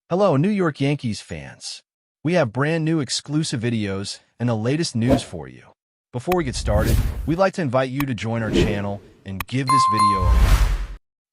Hello, New York Yankees fans. We have brand new exclusive videos and the latest news for you. Before we get started, we'd like to invite you to join our channel and give this video a like.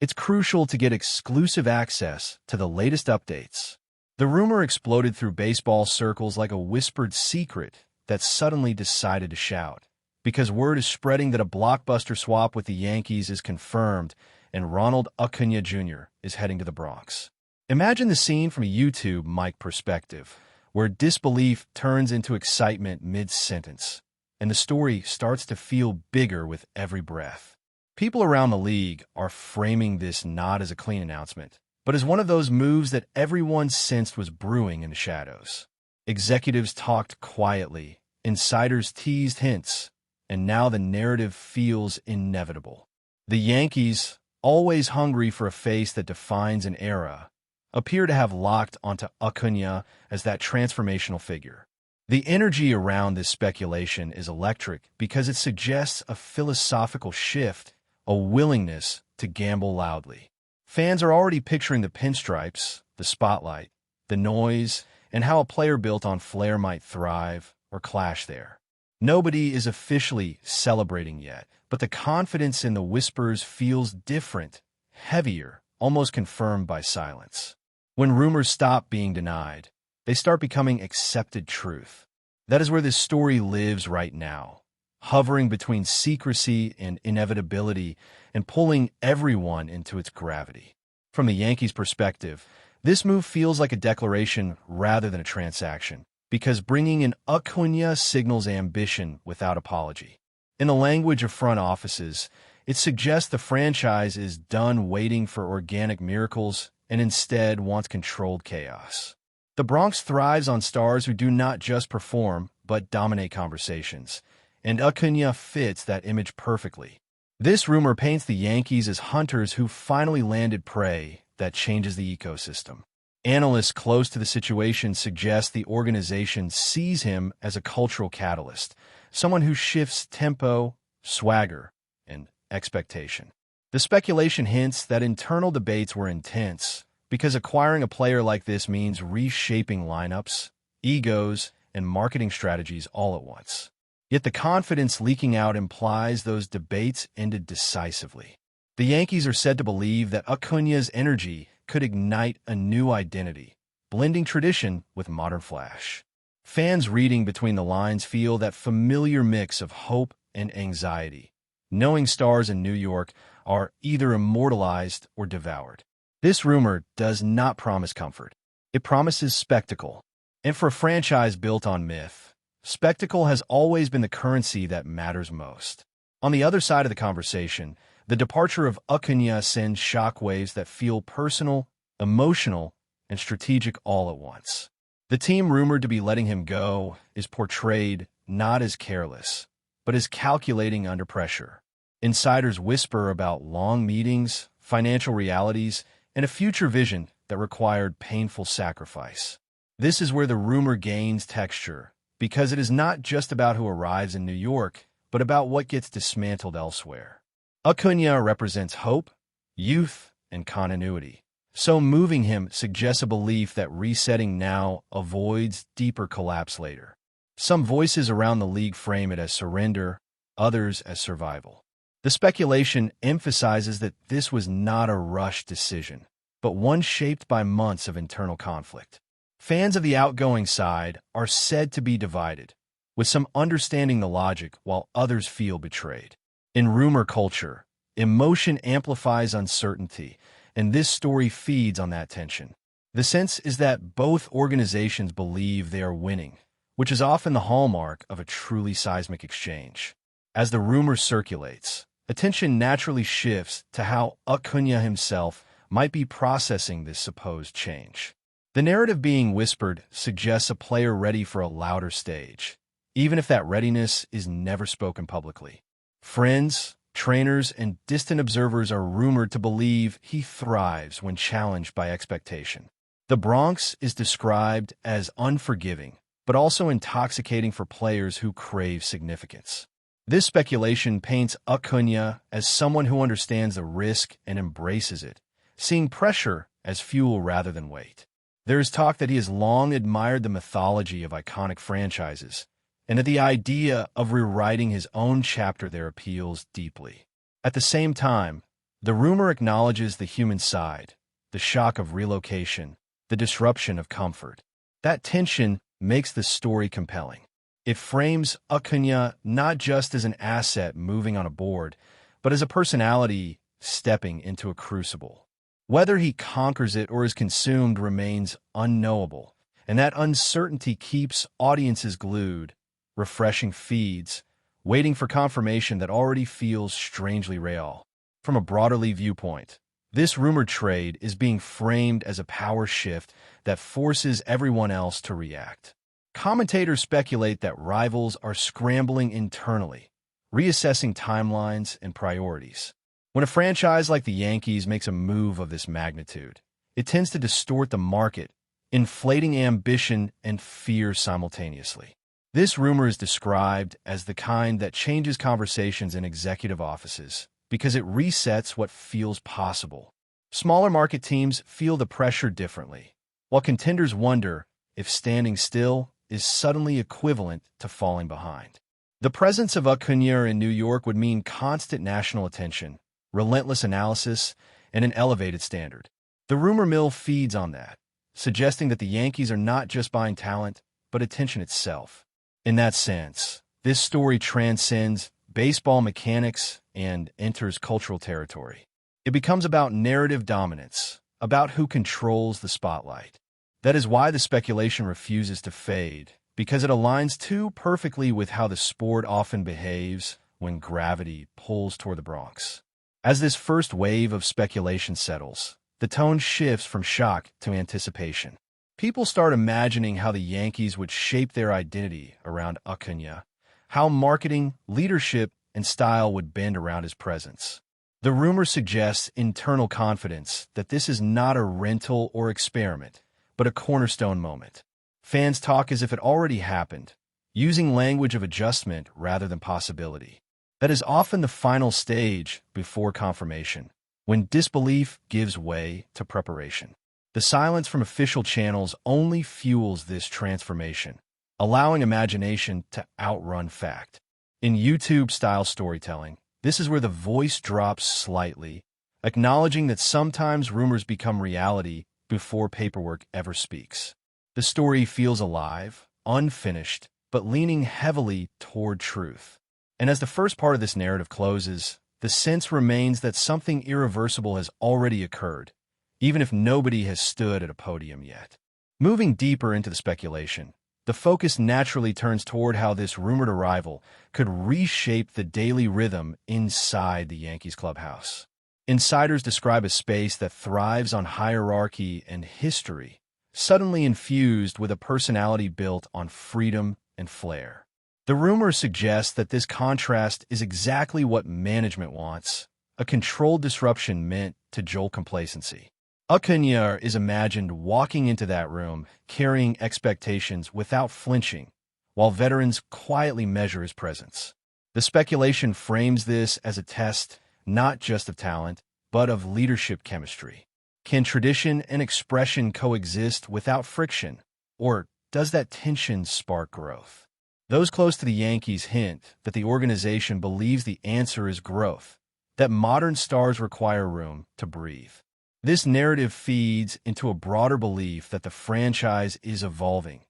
It's crucial to get exclusive access to the latest updates. The rumor exploded through baseball circles like a whispered secret that suddenly decided to shout, because word is spreading that a blockbuster swap with the Yankees is confirmed and RONALD Acuna Jr. is heading to the Bronx. Imagine the scene from a YouTube mic perspective, where disbelief turns into excitement mid-sentence, and the story starts to feel bigger with every breath. People around the league are framing this not as a clean announcement, but as one of those moves that everyone sensed was brewing in the shadows. Executives talked quietly, insiders teased hints, and now the narrative feels inevitable. The Yankees, always hungry for a face that defines an era, appear to have locked onto Acuna as that transformational figure. The energy around this speculation is electric because it suggests a philosophical shift, a willingness to gamble loudly. Fans are already picturing the pinstripes, the spotlight, the noise, and how a player built on flair might thrive or clash there. Nobody is officially celebrating yet, but the confidence in the whispers feels different, heavier, almost confirmed by silence. When rumors stop being denied, they start becoming accepted truth. That is where this story lives right now, hovering between secrecy and inevitability and pulling everyone into its gravity. From the Yankees' perspective, this move feels like a declaration rather than a transaction, because bringing in Acuna signals ambition without apology. In the language of front offices, it suggests the franchise is done waiting for organic miracles and instead wants controlled chaos. The Bronx thrives on stars who do not just perform, but dominate conversations, and Acuna fits that image perfectly. This rumor paints the Yankees as hunters who finally landed prey that changes the ecosystem. Analysts close to the situation suggest the organization sees him as a cultural catalyst, someone who shifts tempo, swagger, and expectation. The speculation hints that internal debates were intense, because acquiring a player like this means reshaping lineups, egos, and marketing strategies all at once. Yet the confidence leaking out implies those debates ended decisively. The Yankees are said to believe that Acuna's energy could ignite a new identity, blending tradition with modern flash. Fans reading between the lines feel that familiar mix of hope and anxiety, knowing stars in New York are either immortalized or devoured. This rumor does not promise comfort. It promises spectacle. And for a franchise built on myth, spectacle has always been the currency that matters most. On the other side of the conversation, the departure of Acuna sends shockwaves that feel personal, emotional, and strategic all at once. The team rumored to be letting him go is portrayed not as careless, but as calculating under pressure. Insiders whisper about long meetings, financial realities, and a future vision that required painful sacrifice. This is where the rumor gains texture, because it is not just about who arrives in New York, but about what gets dismantled elsewhere. Acuna represents hope, youth, and continuity, so moving him suggests a belief that resetting now avoids deeper collapse later. Some voices around the league frame it as surrender, others as survival. The speculation emphasizes that this was not a rushed decision, but one shaped by months of internal conflict. Fans of the outgoing side are said to be divided, with some understanding the logic while others feel betrayed. In rumor culture, emotion amplifies uncertainty, and this story feeds on that tension. The sense is that both organizations believe they are winning, which is often the hallmark of a truly seismic exchange. As the rumor circulates, attention naturally shifts to how Acuna himself might be processing this supposed change. The narrative being whispered suggests a player ready for a louder stage, even if that readiness is never spoken publicly. Friends, trainers, and distant observers are rumored to believe he thrives when challenged by expectation. The Bronx is described as unforgiving, but also intoxicating for players who crave significance. This speculation paints Acuna as someone who understands the risk and embraces it, seeing pressure as fuel rather than weight. There is talk that he has long admired the mythology of iconic franchises, and that the idea of rewriting his own chapter there appeals deeply. At the same time, the rumor acknowledges the human side, the shock of relocation, the disruption of comfort. That tension makes the story compelling. It frames Acuna not just as an asset moving on a board, but as a personality stepping into a crucible. Whether he conquers it or is consumed remains unknowable, and that uncertainty keeps audiences glued, refreshing feeds, waiting for confirmation that already feels strangely real. From a broaderly viewpoint, this rumored trade is being framed as a power shift that forces everyone else to react. Commentators speculate that rivals are scrambling internally, reassessing timelines and priorities. When a franchise like the Yankees makes a move of this magnitude, it tends to distort the market, inflating ambition and fear simultaneously. This rumor is described as the kind that changes conversations in executive offices because it resets what feels possible. Smaller market teams feel the pressure differently, while contenders wonder if standing still is suddenly equivalent to falling behind. The presence of Acuna in New York would mean constant national attention, relentless analysis, and an elevated standard. The rumor mill feeds on that, suggesting that the Yankees are not just buying talent, but attention itself. In that sense, this story transcends baseball mechanics and enters cultural territory. It becomes about narrative dominance, about who controls the spotlight. That is why the speculation refuses to fade, because it aligns too perfectly with how the sport often behaves when gravity pulls toward the Bronx. As this first wave of speculation settles, the tone shifts from shock to anticipation. People start imagining how the Yankees would shape their identity around Acuna, how marketing, leadership, and style would bend around his presence. The rumor suggests internal confidence that this is not a rental or experiment, but a cornerstone moment. Fans talk as if it already happened, using language of adjustment rather than possibility. That is often the final stage before confirmation, when disbelief gives way to preparation. The silence from official channels only fuels this transformation, allowing imagination to outrun fact. In YouTube-style storytelling, this is where the voice drops slightly, acknowledging that sometimes rumors become reality before paperwork ever speaks. The story feels alive, unfinished, but leaning heavily toward truth. And as the first part of this narrative closes, the sense remains that something irreversible has already occurred, even if nobody has stood at a podium yet. Moving deeper into the speculation, the focus naturally turns toward how this rumored arrival could reshape the daily rhythm inside the Yankees clubhouse. Insiders describe a space that thrives on hierarchy and history, suddenly infused with a personality built on freedom and flair. The rumor suggests that this contrast is exactly what management wants, a controlled disruption meant to jolt complacency. Acuna is imagined walking into that room, carrying expectations without flinching, while veterans quietly measure his presence. The speculation frames this as a test not just of talent, but of leadership chemistry. Can tradition and expression coexist without friction, or does that tension spark growth? Those close to the Yankees hint that the organization believes the answer is growth, that modern stars require room to breathe. This narrative feeds into a broader belief that the franchise is evolving,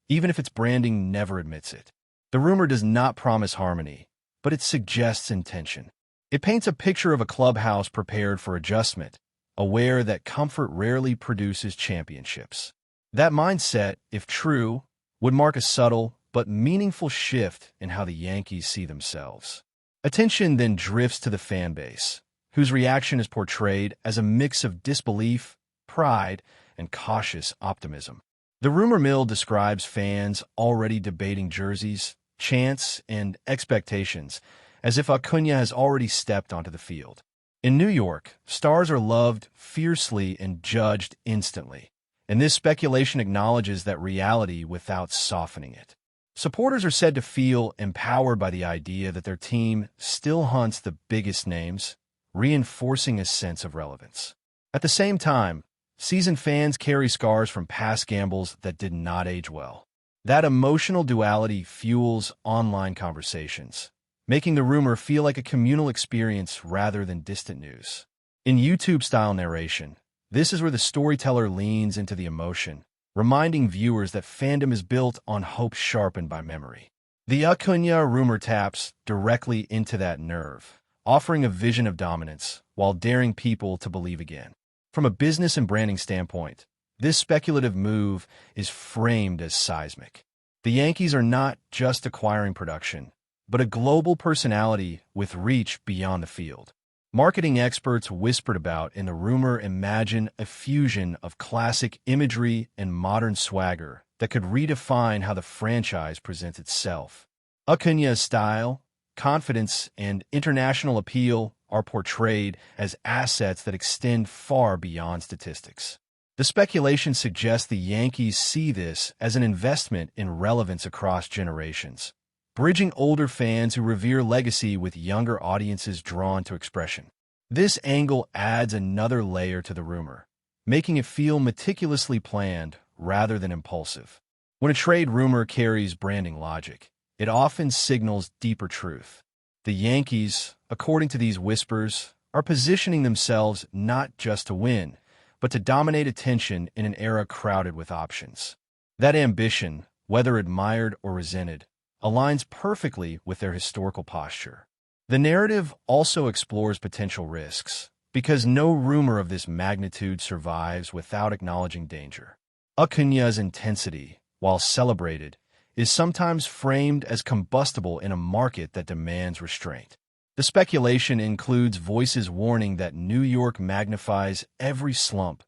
even if its branding never admits it. The rumor does not promise harmony, but it suggests intention. It paints a picture of a clubhouse prepared for adjustment, aware that comfort rarely produces championships. That mindset, if true, would mark a subtle but meaningful shift in how the Yankees see themselves. Attention then drifts to the fan base, whose reaction is portrayed as a mix of disbelief, pride, and cautious optimism. The rumor mill describes fans already debating jerseys, chants, and expectations, as if Acuna has already stepped onto the field. In New York, stars are loved fiercely and judged instantly, and this speculation acknowledges that reality without softening it. Supporters are said to feel empowered by the idea that their team still hunts the biggest names, reinforcing a sense of relevance. At the same time, Seasoned fans carry scars from past gambles that did not age well. That emotional duality fuels online conversations, making the rumor feel like a communal experience rather than distant news. In YouTube-style narration, this is where the storyteller leans into the emotion, reminding viewers that fandom is built on hope sharpened by memory. The Acuna rumor taps directly into that nerve, offering a vision of dominance while daring people to believe again. From a business and branding standpoint, this speculative move is framed as seismic. The Yankees are not just acquiring production, but a global personality with reach beyond the field. Marketing experts whispered about in the rumor imagine a fusion of classic imagery and modern swagger that could redefine how the franchise presents itself. Acuña's style, confidence, and international appeal are portrayed as assets that extend far beyond statistics. The speculation suggests the Yankees see this as an investment in relevance across generations, bridging older fans who revere legacy with younger audiences drawn to expression. This angle adds another layer to the rumor, making it feel meticulously planned rather than impulsive. When a trade rumor carries branding logic, it often signals deeper truth. The Yankees, according to these whispers, are positioning themselves not just to win, but to dominate attention in an era crowded with options. That ambition, whether admired or resented, aligns perfectly with their historical posture. The narrative also explores potential risks, because no rumor of this magnitude survives without acknowledging danger. Acuña's intensity, while celebrated, is sometimes framed as combustible in a market that demands restraint. The speculation includes voices warning that New York magnifies every slump,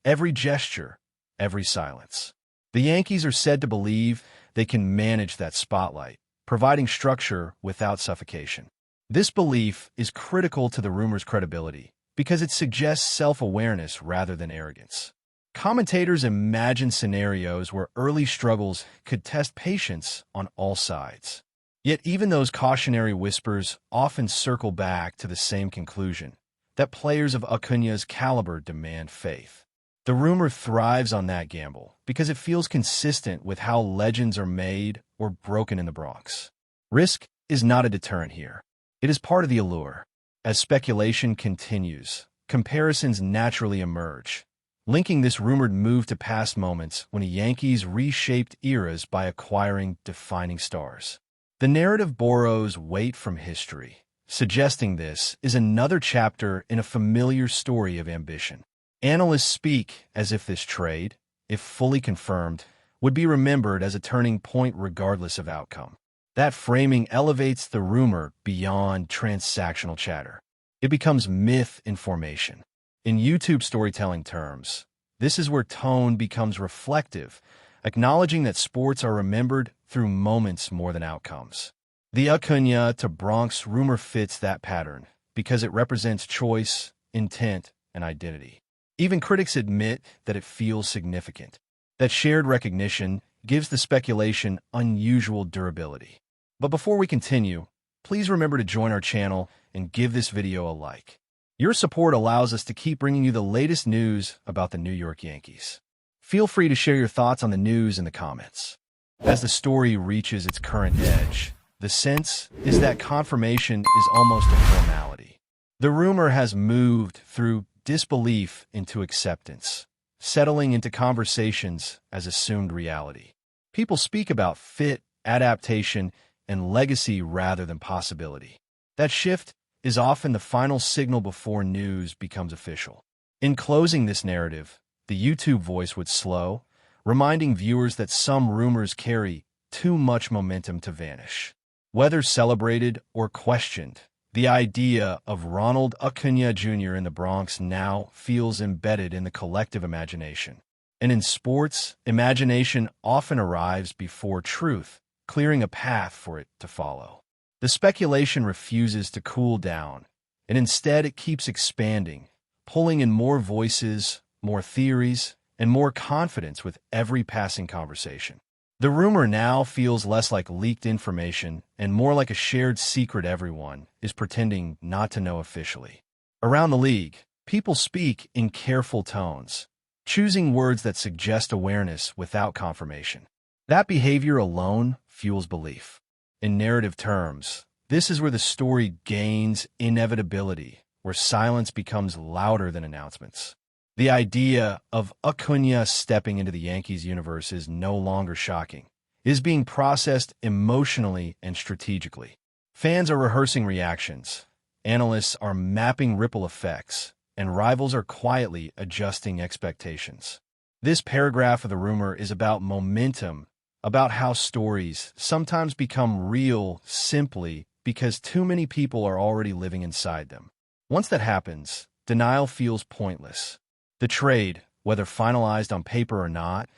every gesture, every silence. The Yankees are said to believe they can manage that spotlight, providing structure without suffocation. This belief is critical to the rumor's credibility because it suggests self-awareness rather than arrogance. Commentators imagine scenarios where early struggles could test patience on all sides. Yet even those cautionary whispers often circle back to the same conclusion, that players of Acuña's caliber demand faith. The rumor thrives on that gamble because it feels consistent with how legends are made or broken in the Bronx. Risk is not a deterrent here. It is part of the allure. As speculation continues, comparisons naturally emerge, linking this rumored move to past moments when the Yankees reshaped eras by acquiring defining stars. The narrative borrows weight from history, suggesting this is another chapter in a familiar story of ambition. Analysts speak as if this trade, if fully confirmed, would be remembered as a turning point regardless of outcome. That framing elevates the rumor beyond transactional chatter. It becomes myth in formation. In YouTube storytelling terms, this is where tone becomes reflective, acknowledging that sports are remembered through moments more than outcomes. The Acuña to Bronx rumor fits that pattern because it represents choice, intent, and identity. Even critics admit that it feels significant. That shared recognition gives the speculation unusual durability. But before we continue, please remember to join our channel and give this video a like. Your support allows us to keep bringing you the latest news about the New York Yankees. Feel free to share your thoughts on the news in the comments. As the story reaches its current edge, the sense is that confirmation is almost a formality. The rumor has moved through disbelief into acceptance, settling into conversations as assumed reality. People speak about fit, adaptation, and legacy rather than possibility. That shift is often the final signal before news becomes official. In closing this narrative, the YouTube voice would slow, reminding viewers that some rumors carry too much momentum to vanish. Whether celebrated or questioned, the idea of Ronald Acuna Jr. in the Bronx now feels embedded in the collective imagination. And in sports, imagination often arrives before truth, clearing a path for it to follow. The speculation refuses to cool down, and instead it keeps expanding, pulling in more voices, more theories, and more confidence with every passing conversation. The rumor now feels less like leaked information and more like a shared secret everyone is pretending not to know officially. Around the league, people speak in careful tones, choosing words that suggest awareness without confirmation. That behavior alone fuels belief. In narrative terms, this is where the story gains inevitability, where silence becomes louder than announcements. The idea of Acuna stepping into the Yankees universe is no longer shocking. It is being processed emotionally and strategically. Fans are rehearsing reactions, analysts are mapping ripple effects, and rivals are quietly adjusting expectations. This paragraph of the rumor is about momentum, about how stories sometimes become real simply because too many people are already living inside them. Once that happens, denial feels pointless. The trade, whether finalized on paper or not,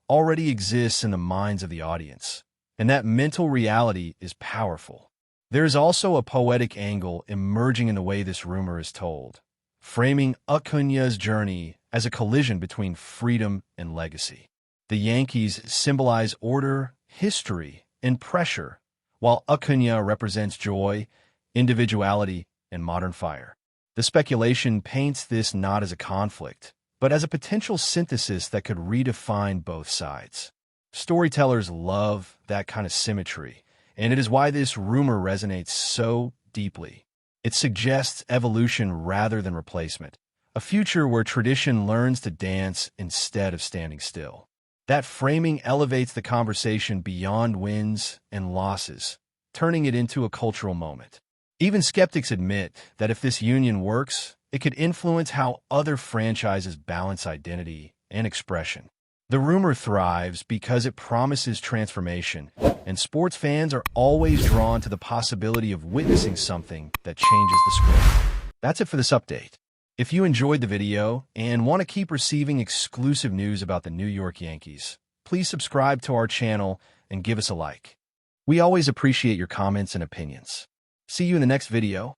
already exists in the minds of the audience, and that mental reality is powerful. There is also a poetic angle emerging in the way this rumor is told, framing Acuña's journey as a collision between freedom and legacy. The Yankees symbolize order, history, and pressure, while Acuna represents joy, individuality, and modern fire. The speculation paints this not as a conflict, but as a potential synthesis that could redefine both sides. Storytellers love that kind of symmetry, and it is why this rumor resonates so deeply. It suggests evolution rather than replacement, a future where tradition learns to dance instead of standing still. That framing elevates the conversation beyond wins and losses, turning it into a cultural moment. Even skeptics admit that if this union works, it could influence how other franchises balance identity and expression. The rumor thrives because it promises transformation, and sports fans are always drawn to the possibility of witnessing something that changes the script. That's it for this update. If you enjoyed the video and want to keep receiving exclusive news about the New York Yankees, please subscribe to our channel and give us a like. We always appreciate your comments and opinions. See you in the next video.